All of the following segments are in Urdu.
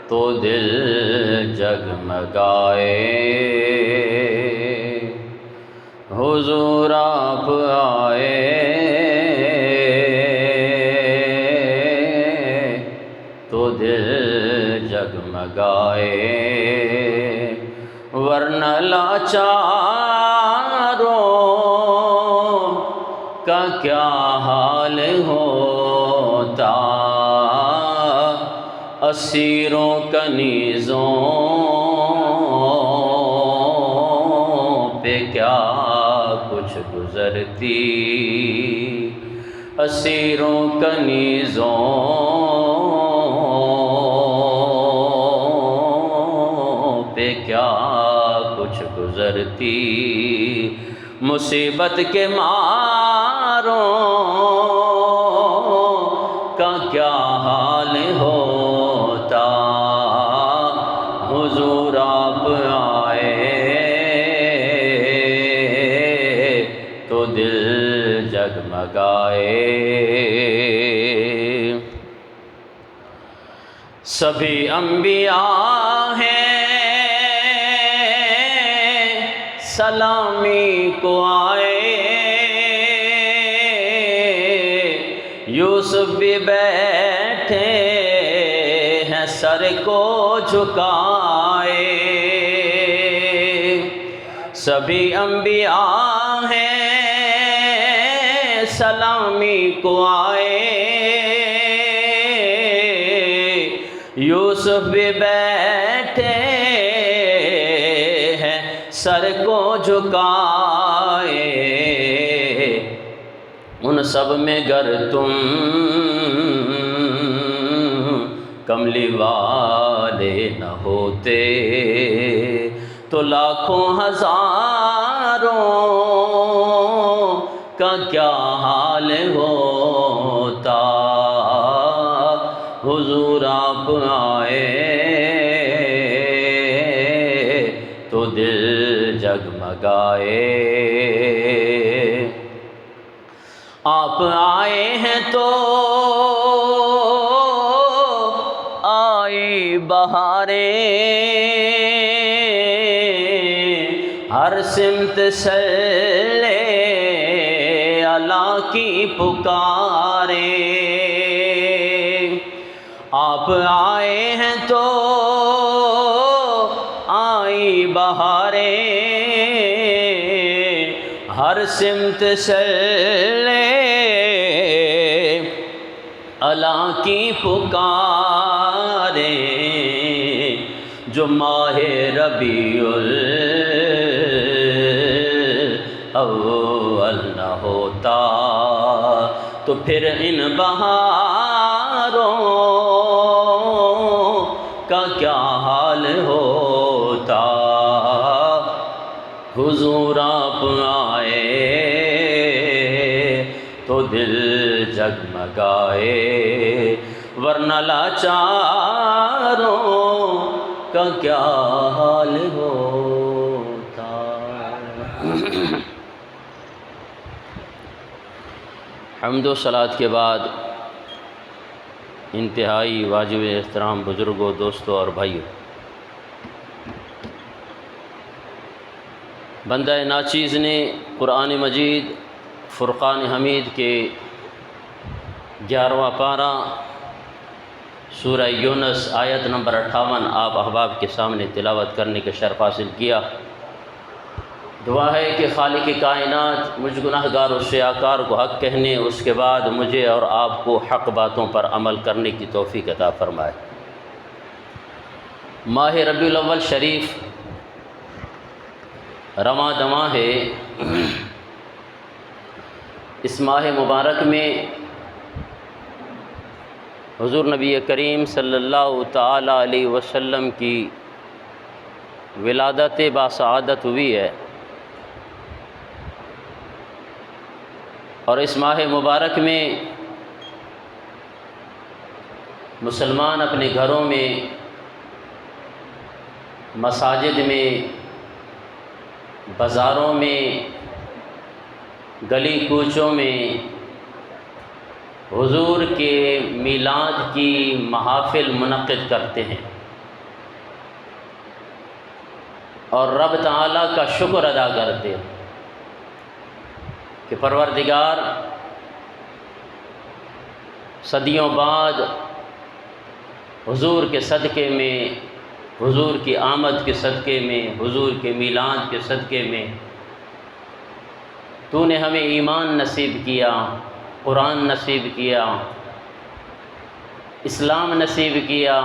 تو دل جگمگائے، حضور آپ آئے تو دل جگمگائے، ورنہ لاچاروں کا کیا حال ہوتا، اسیروں کنیزوں پہ کیا کچھ گزرتی، اسیروں کنیزوں پہ کیا کچھ گزرتی، مصیبت کے ماروں کا کیا حال ہوتا، حضور آپ آئے تو دل جگمگائے۔ سبھی انبیاء ہیں سلامی کو آئے، یوسف بھی بیٹھے ہیں سر کو جھکائے، سبھی انبیاء ہیں سلامی کو آئے، یوسف بھی بیٹھے ہیں سر کو جھکائے، ان سب میں گر تم کملی والے نہ ہوتے تو لاکھوں ہزاروں کا کیا حال ہوتا، حضور آپ آئے تو دل جگمگائے، آپ آئے ہیں تو آئی بہاریں، ہر سمت صلی اللہ کی پکاریں، آپ آئے ہیں تو آئی بہاریں، ہر سمت صلی اللہ کی پکاریں، جو ماہ ربیع الاول نہ ہوتا تو پھر ان بہاروں کا کیا حال ہوتا، حضور آپ آئے تو دل جگمگائے، ورنہ لاچاروں کا کیا حال ہوتا۔ حمد و صلات کے بعد انتہائی واجب احترام بزرگوں، دوستوں اور بھائیوں، بندہ ناچیز نے قرآن مجید فرقان حمید کے 11واں پارہ سورہ یونس آیت نمبر 58 آپ احباب کے سامنے تلاوت کرنے کا شرف حاصل کیا۔ دعا ہے کہ خالق کائنات مجھ گناہ گار و سیاکار کو حق کہنے، اس کے بعد مجھے اور آپ کو حق باتوں پر عمل کرنے کی توفیق عطا فرمائے۔ ماہ ربیع الاول شریف رواں دواں ہے، اس ماہ مبارک میں حضور نبی کریم صلی اللہ تعالی علیہ وسلم کی ولادت باسعادت ہوئی ہے، اور اس ماہ مبارک میں مسلمان اپنے گھروں میں، مساجد میں، بازاروں میں، گلی کوچوں میں حضور کے میلاد کی محافل منعقد کرتے ہیں اور رب تعالیٰ کا شکر ادا کرتے ہیں کہ پروردگار صدیوں بعد حضور کے صدقے میں، حضور کی آمد کے صدقے میں، حضور کے میلاد کے صدقے میں تو نے ہمیں ایمان نصیب کیا، قرآن نصیب کیا، اسلام نصیب کیا،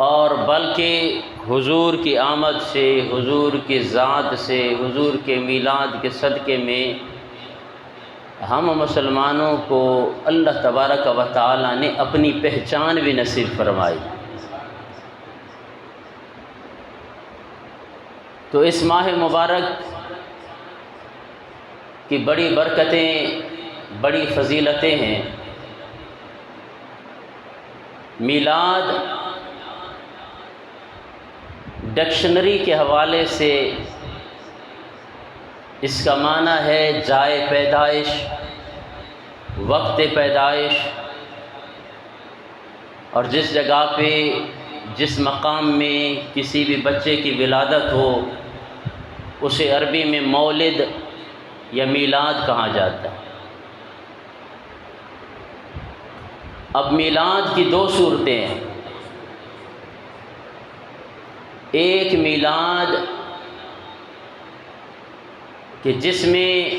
اور بلکہ حضور کی آمد سے، حضور کی ذات سے، حضور کے میلاد کے صدقے میں ہم مسلمانوں کو اللہ تبارک و تعالی نے اپنی پہچان بھی نصیب فرمائی۔ تو اس ماہ مبارک کی بڑی برکتیں، بڑی فضیلتیں ہیں۔ میلاد ڈکشنری کے حوالے سے اس کا معنی ہے جائے پیدائش، وقت پیدائش، اور جس جگہ پہ، جس مقام میں کسی بھی بچے کی ولادت ہو اسے عربی میں مولد یا میلاد کہا جاتا ہے۔ اب میلاد کی دو صورتیں ہیں، ایک میلاد کہ جس میں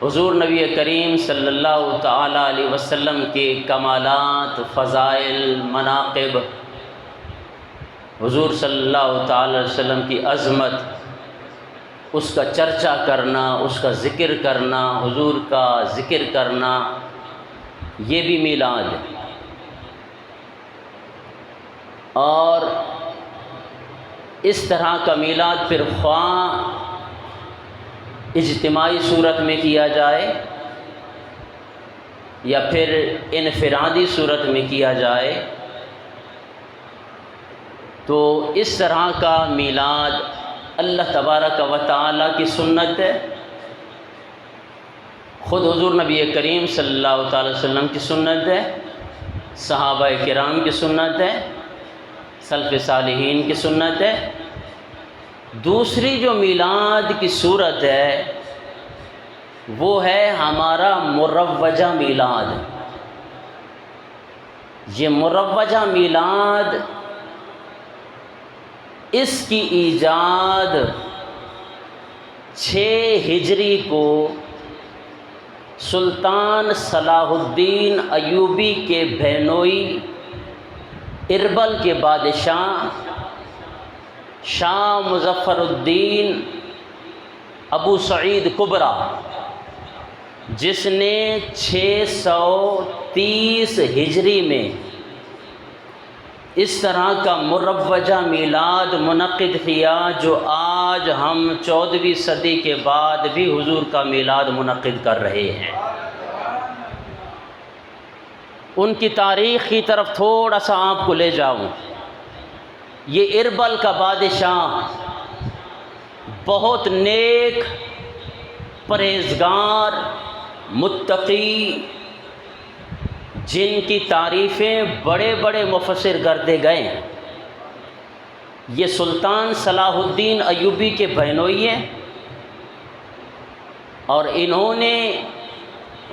حضور نبی کریم صلی اللہ تعالی علیہ وسلم کے کمالات، فضائل، مناقب، حضور صلی اللہ تعالی علیہ وسلم کی عظمت، اس کا چرچا کرنا، اس کا ذکر کرنا، حضور کا ذکر کرنا، یہ بھی میلاد ہے۔ اور اس طرح کا میلاد پھر خواہ اجتماعی صورت میں کیا جائے یا پھر انفرادی صورت میں کیا جائے، تو اس طرح کا میلاد اللہ تبارک و تعالیٰ کی سنت ہے، خود حضور نبی کریم صلی اللہ تعالی وسلم کی سنت ہے، صحابہ کرام کی سنت ہے، سلف صالحین کی سنت ہے۔ دوسری جو میلاد کی صورت ہے وہ ہے ہمارا مروجہ میلاد۔ یہ مروجہ میلاد، اس کی ایجاد 6 ہجری کو سلطان صلاح الدین ایوبی کے بہنوئی اربل کے بادشاہ شاہ مظفر الدین ابو سعید کبریٰ، جس نے 630 ہجری میں اس طرح کا مروجہ میلاد منعقد کیا، جو آج ہم 14ویں صدی کے بعد بھی حضور کا میلاد منعقد کر رہے ہیں۔ ان کی تاریخ کی طرف تھوڑا سا آپ کو لے جاؤں۔ یہ اربل کا بادشاہ بہت نیک، پرہیزگار، متقی، جن کی تعریفیں بڑے بڑے مفسر کرتے گئے ہیں۔ یہ سلطان صلاح الدین ایوبی کے بہنوئی ہیں، اور انہوں نے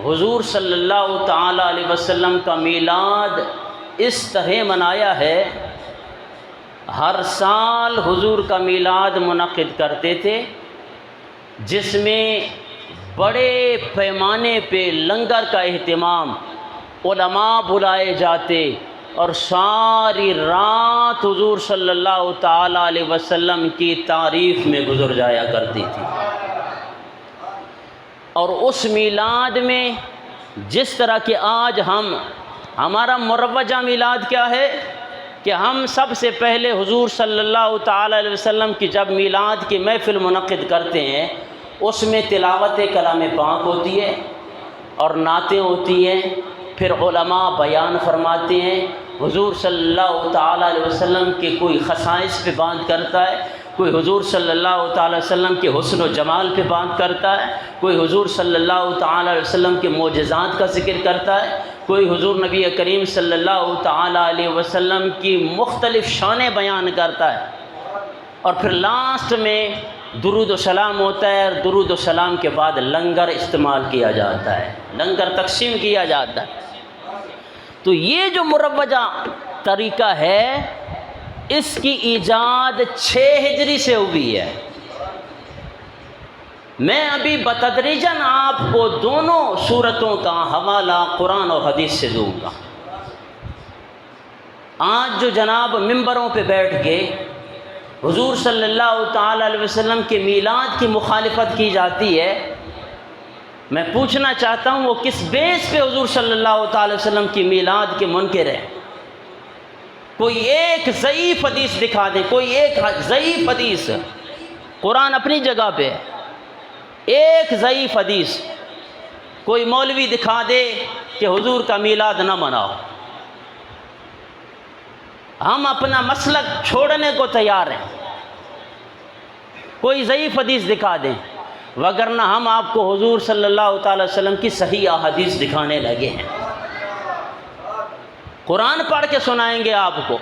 حضور صلی اللہ تعالی علیہ وسلم کا میلاد اس طرح منایا ہے، ہر سال حضور کا میلاد منعقد کرتے تھے، جس میں بڑے پیمانے پہ لنگر کا اہتمام، علماء بلائے جاتے، اور ساری رات حضور صلی اللہ تعالی علیہ وسلم کی تعریف میں گزر جایا کرتی تھی۔ اور اس میلاد میں جس طرح کہ آج ہمارا مروجہ میلاد کیا ہے کہ ہم سب سے پہلے حضور صلی اللہ تعالی علیہ وسلم کی جب میلاد کی محفل منعقد کرتے ہیں، اس میں تلاوت کلام پاک ہوتی ہے اور نعتیں ہوتی ہیں، پھر علماء بیان فرماتے ہیں، حضور صلی اللہ تعالی علیہ وسلم کے کوئی خصائص پہ بات کرتا ہے، کوئی حضور صلی اللہ تعالی وسلم کے حسن و جمال پہ بات کرتا ہے، کوئی حضور صلی اللہ تعالی علیہ وسلم کے معجزات کا ذکر کرتا ہے، کوئی حضور نبی کریم صلی اللہ تعالی علیہ وسلم کی مختلف شانیں بیان کرتا ہے، اور پھر لاسٹ میں درود و سلام ہوتا ہے، اور درود و سلام کے بعد لنگر استعمال کیا جاتا ہے، لنگر تقسیم کیا جاتا ہے۔ تو یہ جو مروجہ طریقہ ہے، اس کی ایجاد 6 ہجری سے ہوئی ہے۔ میں ابھی بتدریجاً آپ کو دونوں صورتوں کا حوالہ قرآن اور حدیث سے دوں گا۔ آج جو جناب ممبروں پہ بیٹھ کے حضور صلی اللہ تعالی علیہ وسلم کے میلاد کی مخالفت کی جاتی ہے، میں پوچھنا چاہتا ہوں وہ کس بیس پہ حضور صلی اللہ تعالی وسلم کی میلاد کے منکر ہیں؟ کوئی ایک ضعیف حدیث دکھا دیں، کوئی ایک ضعیف حدیث۔ قرآن اپنی جگہ پہ ہے، ایک ضعیف حدیث کوئی مولوی دکھا دے کہ حضور کا میلاد نہ مناؤ، ہم اپنا مسلک چھوڑنے کو تیار ہیں۔ کوئی ضعیف حدیث دکھا دیں، وگرنہ ہم آپ کو حضور صلی اللہ تعالی وسلم کی صحیح احادیث دکھانے لگے ہیں۔ قرآن پڑھ کے سنائیں گے آپ کو،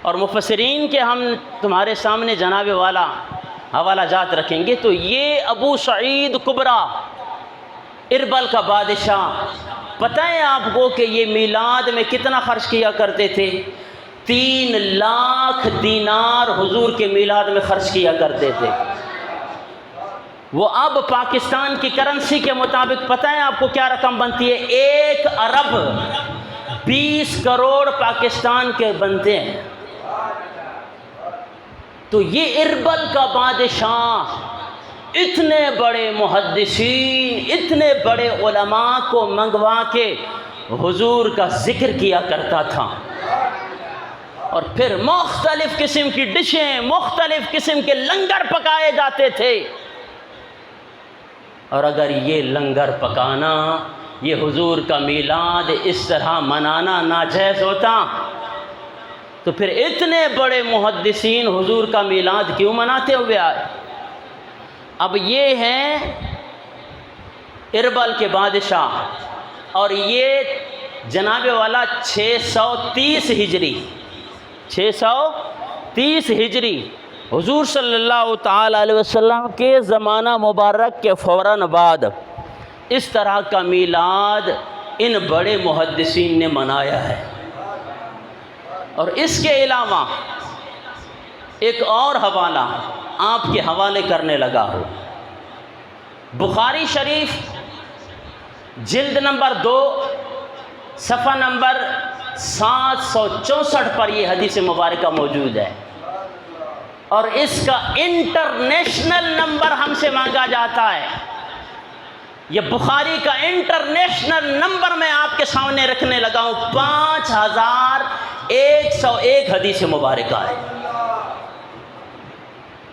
اور مفسرین کے ہم تمہارے سامنے جناب والا حوالہ جات رکھیں گے۔ تو یہ ابو سعید کبریٰ اربل کا بادشاہ، پتہ ہے آپ کو کہ یہ میلاد میں کتنا خرچ کیا کرتے تھے؟ 3 لاکھ دینار حضور کے میلاد میں خرچ کیا کرتے تھے۔ وہ اب پاکستان کی کرنسی کے مطابق پتہ ہے آپ کو کیا رقم بنتی ہے؟ 1 ارب 20 کروڑ پاکستان کے بنتے ہیں۔ تو یہ اربل کا بادشاہ اتنے بڑے محدثین، اتنے بڑے علماء کو منگوا کے حضور کا ذکر کیا کرتا تھا، اور پھر مختلف قسم کی ڈشیں، مختلف قسم کے لنگر پکائے جاتے تھے۔ اور اگر یہ لنگر پکانا، یہ حضور کا میلاد اس طرح منانا ناجائز ہوتا تو پھر اتنے بڑے محدثین حضور کا میلاد کیوں مناتے ہوئے آئے؟ اب یہ ہیں اربل کے بادشاہ، اور یہ جناب والا 630 ہجری 630 ہجری حضور صلی اللہ تعالی علیہ وسلم کے زمانہ مبارک کے فوراً بعد اس طرح کا میلاد ان بڑے محدثین نے منایا ہے۔ اور اس کے علاوہ ایک اور حوالہ آپ کے حوالے کرنے لگا ہو، بخاری شریف جلد نمبر 2 صفحہ نمبر 764 پر یہ حدیث مبارکہ موجود ہے، اور اس کا انٹرنیشنل نمبر ہم سے مانگا جاتا ہے۔ یہ بخاری کا انٹرنیشنل نمبر میں آپ کے سامنے رکھنے لگا ہوں، 5101 حدیث مبارکہ ہے۔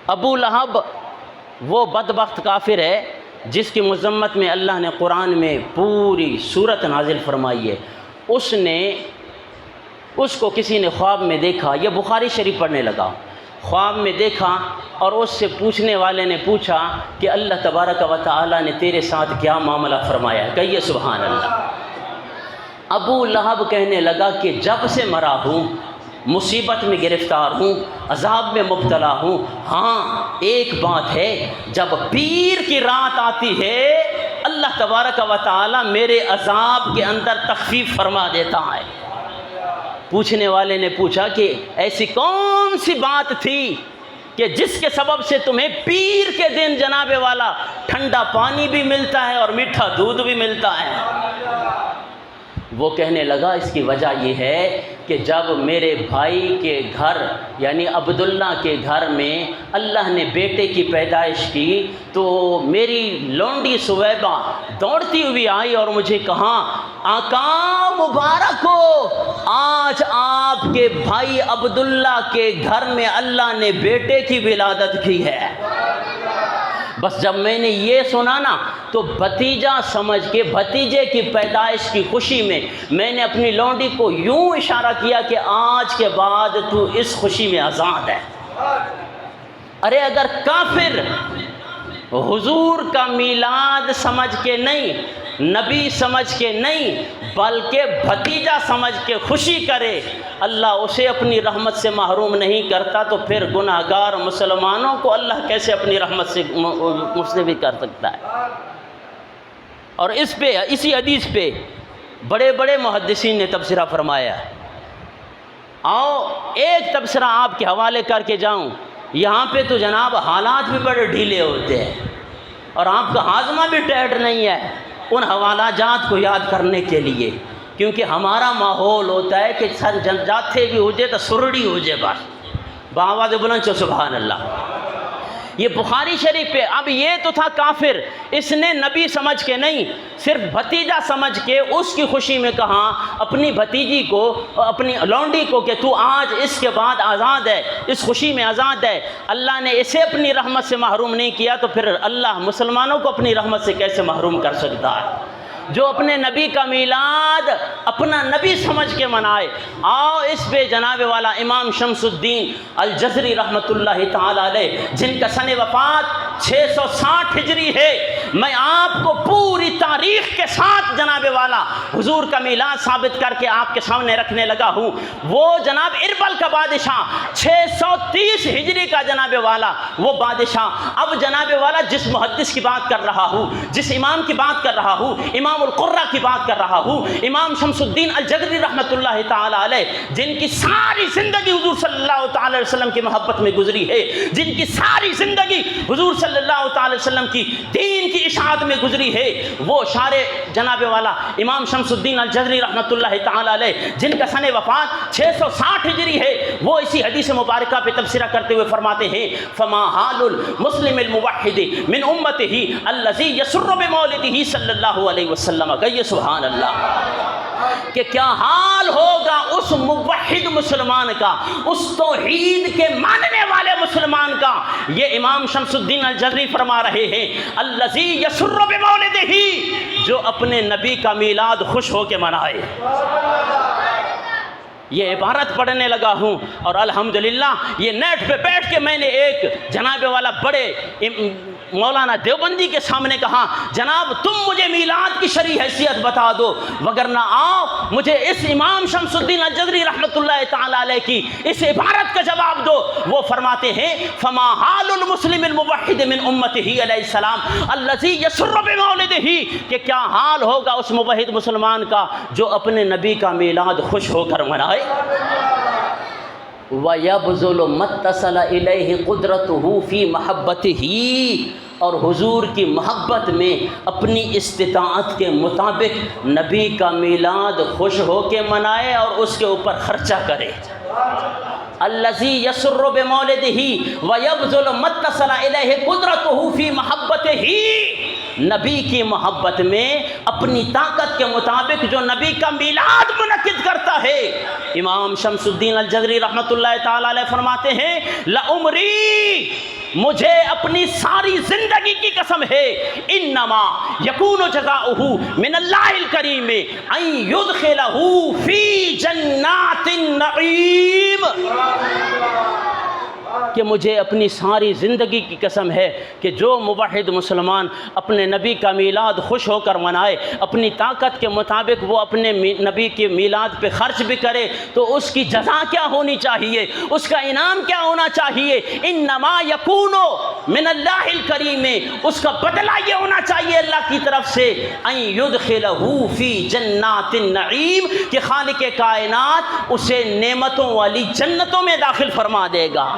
ابو لہب وہ بدبخت کافر ہے جس کی مذمت میں اللہ نے قرآن میں پوری سورت نازل فرمائی ہے۔ اس کو کسی نے خواب میں دیکھا، یہ بخاری شریف پڑھنے لگا، خواب میں دیکھا، اور اس سے پوچھنے والے نے پوچھا کہ اللہ تبارک و تعالی نے تیرے ساتھ کیا معاملہ فرمایا ہے؟ کہیے سبحان اللہ۔ ابو لہب کہنے لگا کہ جب سے مرا ہوں مصیبت میں گرفتار ہوں، عذاب میں مبتلا ہوں، ہاں ایک بات ہے، جب پیر کی رات آتی ہے اللہ تبارک و تعالی میرے عذاب کے اندر تخفیف فرما دیتا ہے۔ پوچھنے والے نے پوچھا کہ ایسی کون سی بات تھی کہ جس کے سبب سے تمہیں پیر کے دن جناب والا ٹھنڈا پانی بھی ملتا ہے اور میٹھا دودھ بھی ملتا ہے؟ وہ کہنے لگا اس کی وجہ یہ ہے کہ جب میرے بھائی کے گھر یعنی عبداللہ کے گھر میں اللہ نے بیٹے کی پیدائش کی تو میری لونڈی سویبہ دوڑتی ہوئی آئی اور مجھے کہا آقا مبارک ہو، آج آپ کے بھائی عبداللہ کے گھر میں اللہ نے بیٹے کی ولادت کی ہے۔ بس جب میں نے یہ سنا نا تو بھتیجا سمجھ کے بھتیجے کی پیدائش کی خوشی میں نے اپنی لونڈی کو یوں اشارہ کیا کہ آج کے بعد تو اس خوشی میں آزاد ہے۔ ارے اگر کافر حضور کا میلاد سمجھ کے نہیں، نبی سمجھ کے نہیں، بلکہ بھتیجا سمجھ کے خوشی کرے، اللہ اسے اپنی رحمت سے محروم نہیں کرتا، تو پھر گناہگار مسلمانوں کو اللہ کیسے اپنی رحمت سے مستفید کر سکتا ہے؟ اور اس پہ، اسی حدیث پہ بڑے بڑے محدثین نے تبصرہ فرمایا۔ آؤ ایک تبصرہ آپ کے حوالے کر کے جاؤں۔ یہاں پہ تو جناب حالات بھی بڑے ڈھیلے ہوتے ہیں اور آپ کا ہاضمہ بھی ٹائٹ نہیں ہے ان حوالہ جات کو یاد کرنے کے لیے، کیونکہ ہمارا ماحول ہوتا ہے کہ سر جاتے بھی ہو جائے تو سرڑی ہو جائے، بس بآواز بلند چو سبحان اللہ۔ یہ بخاری شریف پہ، اب یہ تو تھا کافر، اس نے نبی سمجھ کے نہیں، صرف بھتیجا سمجھ کے اس کی خوشی میں کہا اپنی بھتیجی کو، اپنی لونڈی کو کہ تو آج اس کے بعد آزاد ہے، اس خوشی میں آزاد ہے۔ اللہ نے اسے اپنی رحمت سے محروم نہیں کیا، تو پھر اللہ مسلمانوں کو اپنی رحمت سے کیسے محروم کر سکتا ہے؟ جو اپنے نبی کا میلاد اپنا نبی سمجھ کے منائے۔ آؤ اس پہ جناب والا امام شمس الدین الجزری رحمۃ اللہ تعالی علیہ، جن کا سن وفات 660 ہجری ہے، میں آپ کو پوری تاریخ کے ساتھ جناب والا حضور کا میلاد ثابت کر کے آپ کے سامنے رکھنے لگا ہوں۔ وہ جناب اربل کا بادشاہ 630 ہجری کا جناب والا وہ بادشاہ، اب جناب والا جس محدث کی بات کر رہا ہوں، جس امام کی بات کر رہا ہوں، امام القرہ کی بات کر رہا ہوں، امام شمس الدین الجزری رحمۃ اللہ تعالی علیہ، جن کی ساری زندگی حضور صلی اللہ تعالی علیہ وسلم کی محبت میں گزری ہے، جن کی ساری زندگی حضور صلی اللہ تعالی وسلم کی دین کی اشاعت میں گزری ہے، وہ شارع جناب والا امام شمس الدین الجزری رحمۃ اللہ تعالی علیہ، جن کا سن وفات 660 ہجری ہے، وہ اسی حدیث مبارکہ پہ تبصرہ کرتے ہوئے فرماتے ہیں فما حال المسلم الموحد من امته الذي يسر بمولده صلی اللہ علیہ وسلم، کہیے سبحان اللہ، کہ کیا حال ہوگا اس موحد مسلمان کا، اس توحید کے ماننے والے مسلمان کا۔ یہ امام شمس الدین الجزری فرما رہے ہیں الذی یسر بمولدہ، جو اپنے نبی کا میلاد خوش ہو کے منائے۔ یہ عبارت پڑھنے لگا ہوں اور الحمدللہ یہ نیٹ پہ بیٹھ کے میں نے ایک جناب والا بڑے مولانا دیوبندی کے سامنے کہا جناب تم مجھے میلاد کی شرعی حیثیت بتا دو، وگرنہ آؤ مجھے اس امام شمس الدین الجزری رحمۃ اللہ تعالی علیہ کی اس عبارت کا جواب دو۔ وہ فرماتے ہیں فما حال المسلم الموحد من امتہ علیہ السلام الذی یسر بمولدہ، کہ کیا حال ہوگا اس موحد مسلمان کا جو اپنے نبی کا میلاد خوش ہو کر منائے۔ وَيَبْذُلُ مَتَّصَلَ إِلَيْهِ قُدْرَتُهُ فِي مَحَبَّتِهِ، اور حضور کی محبت میں اپنی استطاعت کے مطابق نبی کا میلاد خوش ہو کے منائے اور اس کے اوپر خرچہ کرے۔ الذی یسر بمولدہ ویبذل متصل الیہ قدرتہ فی محبتہ، نبی کی محبت میں اپنی طاقت کے مطابق جو نبی کا میلاد منعقد کرتا ہے۔ امام شمس الدین الجزری رحمۃ اللہ تعالی علیہ فرماتے ہیں لعمری، مجھے اپنی ساری زندگی کی قسم ہے، انما یکون جزاؤہ من اللہ الکریم ان یدخلہ فی جنات النعیم، کہ مجھے اپنی ساری زندگی کی قسم ہے کہ جو موحد مسلمان اپنے نبی کا میلاد خوش ہو کر منائے، اپنی طاقت کے مطابق وہ اپنے نبی کے میلاد پہ خرچ بھی کرے، تو اس کی جزا کیا ہونی چاہیے، اس کا انعام کیا ہونا چاہیے؟ انما یکون من اللہ الکریم، اس کا بدلہ یہ ہونا چاہیے اللہ کی طرف سے ان یدخلہ فی جنات النعیم، کہ خالق کائنات اسے نعمتوں والی جنتوں میں داخل فرما دے گا۔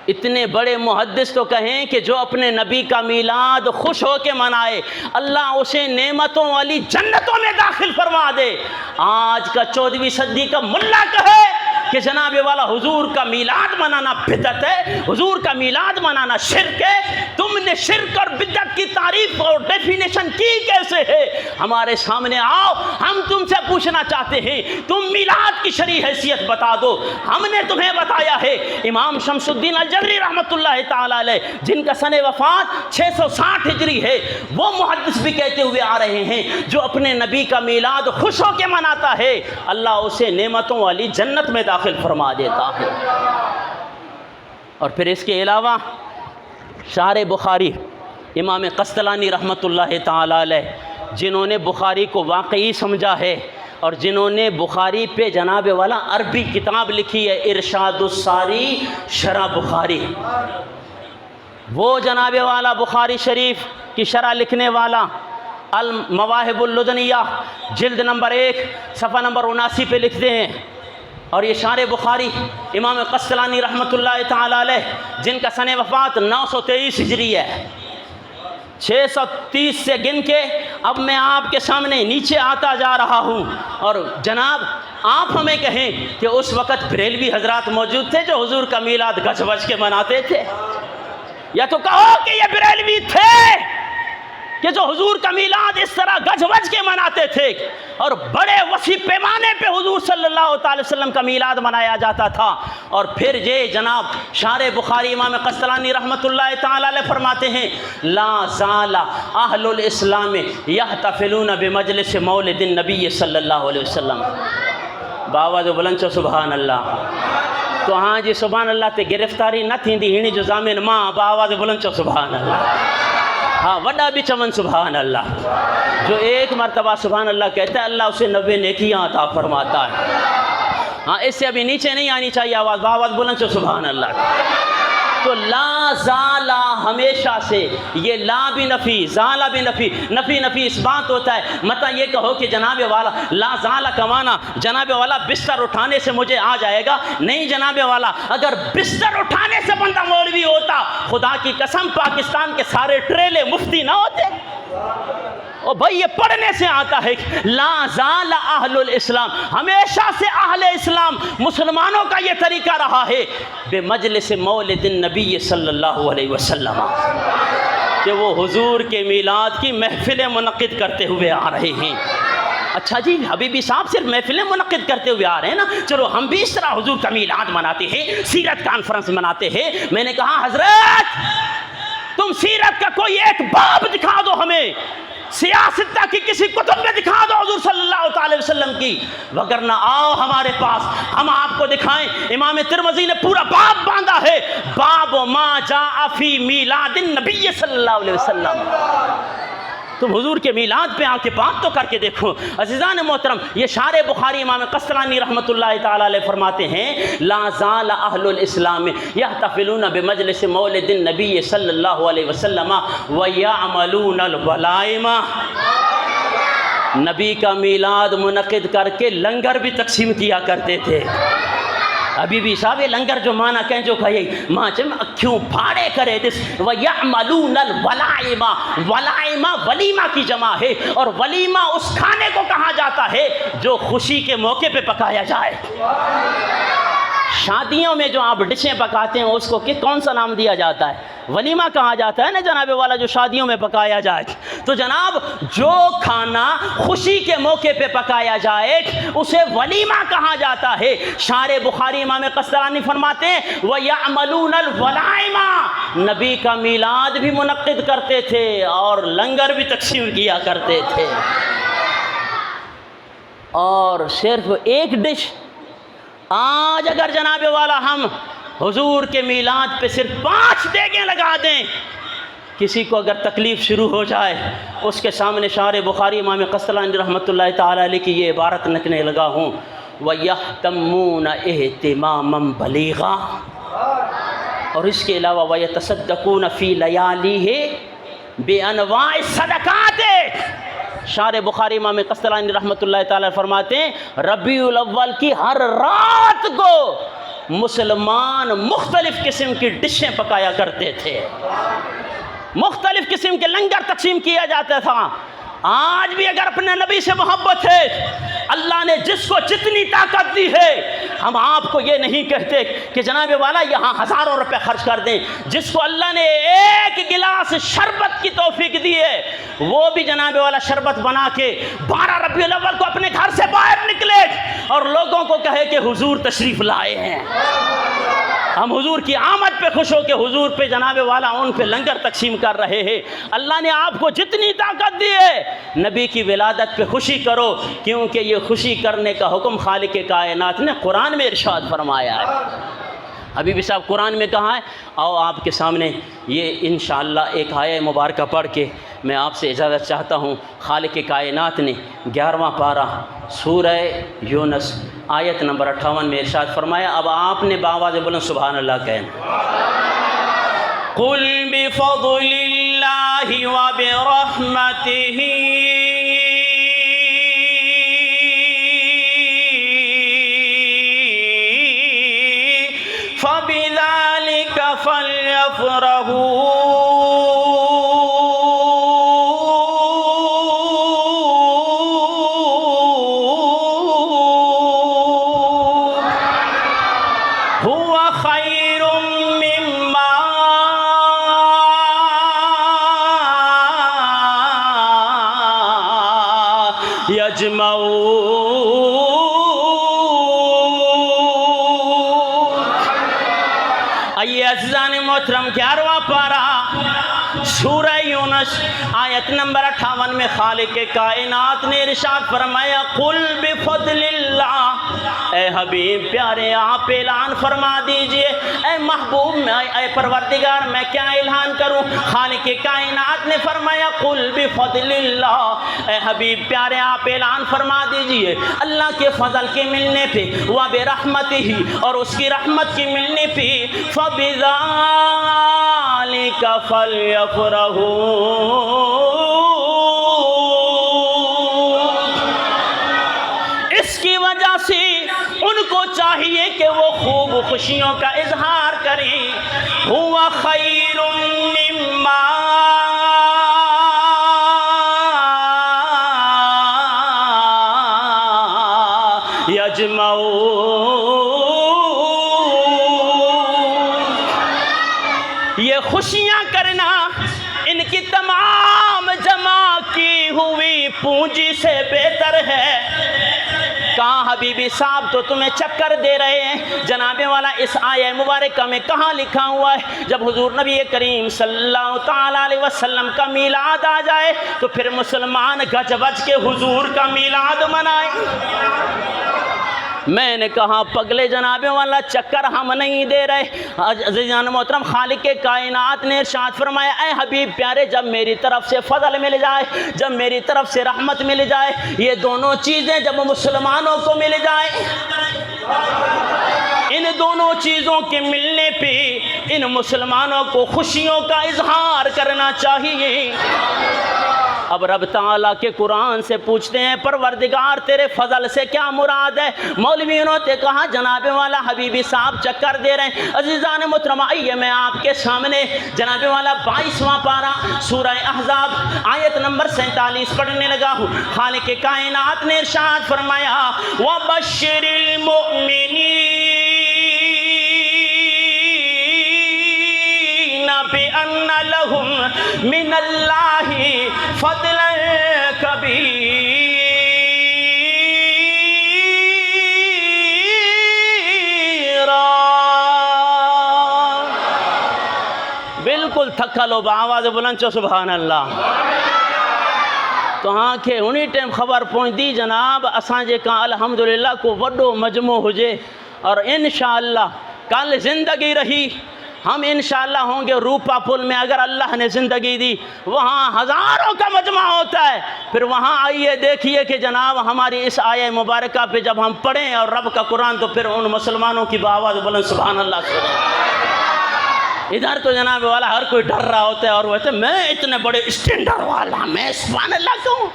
اتنے بڑے محدث تو کہیں کہ جو اپنے نبی کا میلاد خوش ہو کے منائے اللہ اسے نعمتوں والی جنتوں میں داخل فرما دے۔ آج کا 14ویں صدی کا ملا کہے کہ جناب والا حضور کا میلاد منانا بدعت ہے، حضور کا میلاد منانا شرک ہے، تم نے شرک اور بدعت کی تعریف اور ڈیفینیشن کی کیسے ہے؟ ہمارے سامنے آؤ، ہم تم سے پوچھنا چاہتے ہیں، تم میلاد کی شرعی حیثیت بتا دو۔ ہم نے تمہیں بتایا ہے امام شمس الدین الجزری رحمۃ اللہ تعالی علیہ، جن کا سن وفات 660 ہجری ہے، وہ محدث بھی کہتے ہوئے آ رہے ہیں جو اپنے نبی کا میلاد خوش ہو کے مناتا ہے اللہ اسے نعمتوں والی جنت میں داخل فرما دیتا ہے۔ اور پھر اس کے علاوہ شارح بخاری امام قسطلانی رحمۃ اللہ تعالی علیہ، جنہوں نے بخاری کو واقعی سمجھا ہے اور جنہوں نے بخاری پہ جناب والا عربی کتاب لکھی ہے ارشاد الساری شرح بخاری، وہ جناب والا بخاری شریف کی شرح لکھنے والا المواہب اللدنیہ جلد نمبر 1 صفحہ نمبر 79 پہ لکھتے ہیں، اور یہ شارح بخاری امام قسطلانی رحمۃ اللہ تعالی علیہ جن کا سن وفات 923 ہجری ہے، 630 سے گن کے اب میں آپ کے سامنے نیچے آتا جا رہا ہوں، اور جناب آپ ہمیں کہیں کہ اس وقت بریلوی حضرات موجود تھے جو حضور کا میلاد گج وج کے مناتے تھے، یا تو کہو کہ یہ بریلوی تھے کہ جو حضور کا میلاد اس طرح گج وج کے مناتے تھے، اور بڑے وسیع پیمانے پہ حضور صلی اللہ تعالی وسلم کا میلاد منایا جاتا تھا۔ اور پھر یہ جناب شارح بخاری امام قسطلانی رحمۃ اللہ تعالی علیہ فرماتے ہیں لا زال اہل الاسلام یحتفلون بمجلس مولد النبی صلی اللہ علیہ وسلم، باواز بلند چو سبحان اللہ، تو ہاں جی سبحان اللہ تے گرفتاری نہ تھیندی ہنی جو زامن ماں، باواز بلند چو سبحان اللہ، ہاں وڈا بھی چمن سبحان اللہ، جو ایک مرتبہ سبحان اللہ کہتا ہے اللہ اسے 90 نیکیاں عطا فرماتا ہے۔ ہاں اس سے ابھی نیچے نہیں آنی چاہیے آواز، باواز بلند چو سبحان اللہ۔ تو لا زالا ہمیشہ سے، یہ لا بھی نفی زالا بھی نفی، نفی نفی اس بات ہوتا ہے، مطلب یہ کہو کہ جناب والا لا زالا کا معنی جناب والا بستر اٹھانے سے مجھے آ جائے گا، نہیں جناب والا، اگر بستر اٹھانے سے بندہ مولوی ہوتا خدا کی قسم پاکستان کے سارے ٹریلے مفتی نہ ہوتے۔ او بھائی یہ پڑھنے سے آتا ہے لا زال اہل الاسلام، ہمیشہ سے اہل اسلام مسلمانوں کا یہ طریقہ رہا ہے بے مجلس مولد النبی صلی اللہ علیہ وسلم، کہ وہ حضور کے میلاد کی محفلیں منعقد کرتے ہوئے آ رہے ہیں۔ اچھا جی حبیبی صاحب صرف محفلیں منعقد کرتے ہوئے آ رہے ہیں نا، چلو ہم بھی اس طرح حضور کا میلاد مناتے ہیں، سیرت کانفرنس مناتے ہیں۔ میں نے کہا حضرت تم سیرت کا کوئی ایک باب دکھا دو ہمیں، سیاست کی کسی کتب میں دکھا دو حضور صلی اللہ تعالی وسلم کی، وگرنہ آؤ ہمارے پاس ہم آپ کو دکھائیں۔ امام ترمذی نے پورا باب باندھا ہے، باب ما جاء فی میلاد النبی صلی اللہ علیہ وسلم۔ تم حضور کے میلاد پہ آ کے بات تو کر کے دیکھو۔ عزیزان محترم، یہ شارح بخاری امام قسطلانی رحمۃ اللہ تعالی علیہ فرماتے ہیں لا زال اہل الاسلام یحتفلون بمجلس مولد النبی صلی اللہ علیہ وسلم ویعملون الولائم، نبی کا میلاد منعقد کر کے لنگر بھی تقسیم کیا کرتے تھے۔ ابھی بھی صاحب یہ لنگر جو مانا کہیں جو کہے ماں چم اکھیوں پھاڑے کرے دس وَيَعْمَلُونَ الْوَلَائِمَ، وَلَائِمَ ولیمہ کی جمع ہے، اور ولیمہ اس کھانے کو کہا جاتا ہے جو خوشی کے موقع پہ پکایا جائے۔ شادیوں میں جو آپ ڈشیں پکاتے ہیں اس کو کہ کون سا نام دیا جاتا ہے؟ ولیمہ کہا جاتا ہے نا جناب والا، جو شادیوں میں پکایا جائے۔ تو جناب جو کھانا خوشی کے موقع پہ پکایا جائے اسے ولیمہ کہا جاتا ہے۔ شارح بخاری امام قسطلانی فرماتے ہیں وَيَعْمَلُونَ الْوَلَائِمَ، نبی کا میلاد بھی منعقد کرتے تھے اور لنگر بھی تقسیم کیا کرتے تھے۔ اور صرف ایک ڈش، آج اگر جناب والا ہم حضور کے میلاد پہ صرف 5 دیگیں لگا دیں، کسی کو اگر تکلیف شروع ہو جائے اس کے سامنے شارح بخاری امام قسطلانی رحمۃ اللہ تعالی علیہ کی یہ عبارت لکھنے لگا ہوں وَيَحْتَمُّونَ اِهْتِمَامًا بَلِيغًا، اور اس کے علاوہ وَيَتَصَدَّقُونَ فِي لَيَالِهِ بِأَنْوَاعِ الصَّدَقَاتِ۔ شارح بخاری امام قسطلانی رحمۃ اللہ تعالی فرماتے ہیں ربیع الاول کی ہر رات کو مسلمان مختلف قسم کی ڈشیں پکایا کرتے تھے، مختلف قسم کے لنگر تقسیم کیا جاتا تھا۔ آج بھی اگر اپنے نبی سے محبت ہے، اللہ نے جس کو جتنی طاقت دی ہے، ہم آپ کو یہ نہیں کہتے کہ جناب والا یہاں ہزاروں روپے خرچ کر دیں۔ جس کو اللہ نے ایک گلاس شربت کی توفیق دی ہے وہ بھی جناب والا شربت بنا کے 12 ربیع الاول کو اپنے گھر سے باہر نکلے اور لوگوں کو کہے کہ حضور تشریف لائے ہیں۔ ہم حضور کی آمد پہ خوش ہو کے حضور پہ جناب والا ان پہ لنگر تقسیم کر رہے ہیں۔ اللہ نے آپ کو جتنی طاقت دی ہے نبی کی ولادت پہ خوشی کرو، کیونکہ یہ خوشی کرنے کا حکم خالق کائنات نے قرآن میں ارشاد فرمایا ہے۔ حبیبی صاحب قرآن میں کہا ہے، آؤ آپ کے سامنے یہ انشاءاللہ ایک آیہ مبارکہ پڑھ کے میں آپ سے اجازت چاہتا ہوں۔ خالق کائنات نے 11واں پارہ سورہ یونس آیت نمبر 58 میں ارشاد فرمایا، اب آپ نے باواز بلند سبحان اللہ کہنا۔ قُلْ بِفَضْلِ اللَّهِ وَبِرَحْمَتِهِ فَبِذَلِكَ فَلْيَفْرَحُوا هُوَ خَيْرٌ مِّمَّا يَجْمَعُونَ۔ آئیے عزیزان محترم، 11واں پارہ سورہ یونس آیت نمبر 58 میں خالق کائنات نے ارشاد فرمایا، قُلْ بِفَضْلِ اللَّهِ، اے حبیب پیارے آپ اعلان فرما دیجئے، اے محبوب اے پروردگار میں کیا اعلان کروں؟ خالق کائنات نے فرمایا قُلْ بِفَضْلِ اللَّهِ، اے حبیب پیارے آپ اعلان فرما دیجئے اللہ کے فضل کے ملنے پہ، وَبِرَحْمَتِهِ اور اس کی رحمت کی ملنے پہ، فَبِذَلِكَ فَلْيَفْرَحُوا، اس کی وجہ سے ان کو چاہیے کہ وہ خوب خوشیوں کا اظہار کریں۔ هُوَ خَيْرٌ مِّمَّا يَجْمَعُونَ، یہ خوشیاں کرنا ان کی تمام جمع کی ہوئی پونجی سے بہتر ہے۔ کہاں حبیبی صاحب تو تمہیں چکر دے رہے ہیں؟ جناب والا اس آیہ مبارکہ میں کہاں لکھا ہوا ہے جب حضور نبی کریم صلی اللہ تعالیٰ علیہ وسلم کا میلاد آ جائے تو پھر مسلمان گج بج کے حضور کا میلاد منائے؟ میں نے کہا پگلے جناب والا چکر ہم نہیں دے رہے۔ عزیزان محترم، خالق کائنات نے ارشاد فرمایا، اے حبیب پیارے جب میری طرف سے فضل مل جائے، جب میری طرف سے رحمت مل جائے، یہ دونوں چیزیں جب مسلمانوں کو مل جائے، ان دونوں چیزوں کے ملنے پہ ان مسلمانوں کو خوشیوں کا اظہار کرنا چاہیے۔ اب رب تعالیٰ کے قرآن سے پوچھتے ہیں پروردگار تیرے فضل سے کیا مراد ہے؟ مولویوں نے کہا جناب والا حبیبی صاحب چکر دے رہے ہیں۔ عزیزان محترم آئیے میں آپ کے سامنے جناب والا 22واں پارہ سورہ احزاب آیت نمبر 47 پڑھنے لگا ہوں۔ خالق کائنات نے ارشاد فرمایا، وَبَشِّرِ الْمُؤْمِنِينَ بِأَنَّ لَهُم مِّنَ اللَّهِ فَضْلًا كَبِيرًا۔ بالکل تھکا لو بآواز بلند چو سبحان اللہ۔ تو آنکھیں انہی ٹائم خبر پہنچ دی جناب اساں جے کا الحمدللہ کو وڈو مجموع ہوجے، اور انشاءاللہ کل زندگی رہی ہم انشاءاللہ ہوں گے روپا پل میں، اگر اللہ نے زندگی دی وہاں ہزاروں کا مجمع ہوتا ہے۔ پھر وہاں آئیے دیکھیے کہ جناب ہماری اس آیہ مبارکہ پہ جب ہم پڑھیں اور رب کا قرآن تو پھر ان مسلمانوں کی بآواز بلند سبحان اللہ سنیں۔ ادھر تو جناب والا ہر کوئی ڈر رہا ہوتا ہے اور وہ کہتے ہیں میں اتنے بڑے اسٹینڈر والا، میں سبحان اللہ کہوں،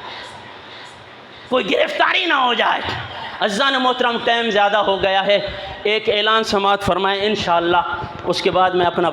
کوئی گرفتاری نہ ہو جائے۔ عزیزان محترم ٹائم زیادہ ہو گیا ہے، ایک اعلان سماعت فرمائیں انشاءاللہ، اس کے بعد میں اپنا